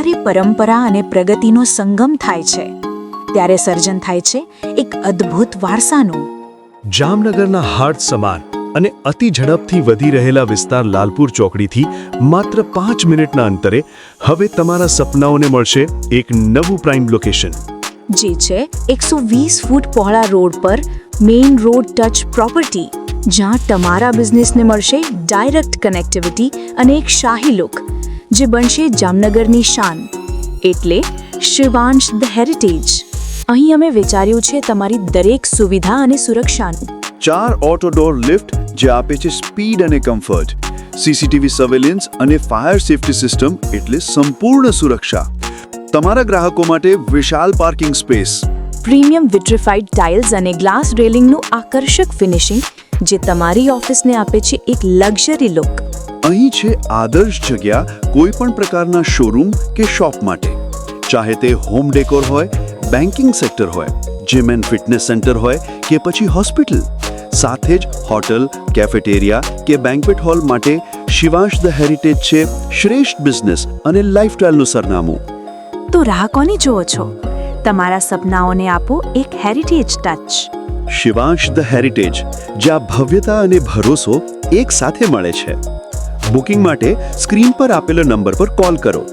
જ્યારે પરંપરા અને પ્રગતિનો સંગમ થાય છે ત્યારે સર્જન થાય છે એક અદ્ભુત વારસાનું. જામનગરના હાર્ટ સમાન અને અતિ ઝડપથી વધી રહેલા વિસ્તાર લાલપુર ચોકડીથી માત્ર 5 મિનિટના અંતરે હવે તમારા સપનાઓને મળશે એક નવું પ્રાઇમ લોકેશન, જે છે 120 ફૂટ પહોળા રોડ પર મેઇન રોડ ટચ પ્રોપર્ટી, જ્યાં તમારા બિઝનેસને મળશે ડાયરેક્ટ કનેક્ટિવિટી અને એક શાહી લુક, જે બનશે જામનગરની શાન, એટલે શિવાંશ ધ હેરિટેજ. અહીં અમે વિચાર્યું છે તમારી દરેક સુવિધા અને સુરક્ષાનું. 4 ઓટો ડોર લિફ્ટ જે આપે છે સ્પીડ અને કમ્ફર્ટ, સીસીટીવી સર્વેલન્સ અને ફાયર સેફ્ટી સિસ્ટમ એટલે સંપૂર્ણ સુરક્ષા. તમારા ગ્રાહકો માટે વિશાળ પાર્કિંગ સ્પેસ, પ્રીમિયમ વિટ્રિફાઈડ ટાઇલ્સ અને ગ્લાસ રેલિંગનું આકર્ષક ફિનિશિંગ, જે તમારી ઓફિસને આપે છે એક લક્ઝરી લુક. અહીં છે આદર્શ જગ્યા કોઈ પણ પ્રકારના શોરૂમ કે શોપ માટે, ચાહે તે હોમ ડેકોર હોય, બેન્કિંગ સેક્ટર હોય, જીમ એન્ડ ફિટનેસ સેન્ટર હોય કે પછી હોસ્પિટલ. સાથે જ હોટલ, કેફેટેરિયા કે બેન્ક્વેટ હોલ માટે શિવાંશ ધ હેરિટેજ છે શ્રેષ્ઠ બિઝનેસ અને લાઇફસ્ટાઇલનું સરનામું. તો રાહ કોની જુઓ છો? તમારા સપનાઓને આપો એક heritage touch. Shivansh the heritage, જ્યાં ભવ્યતા અને ભરોસો એક સાથે મળે છે. બુકિંગ માટે સ્ક્રીન પર આપેલો નંબર પર કોલ કરો.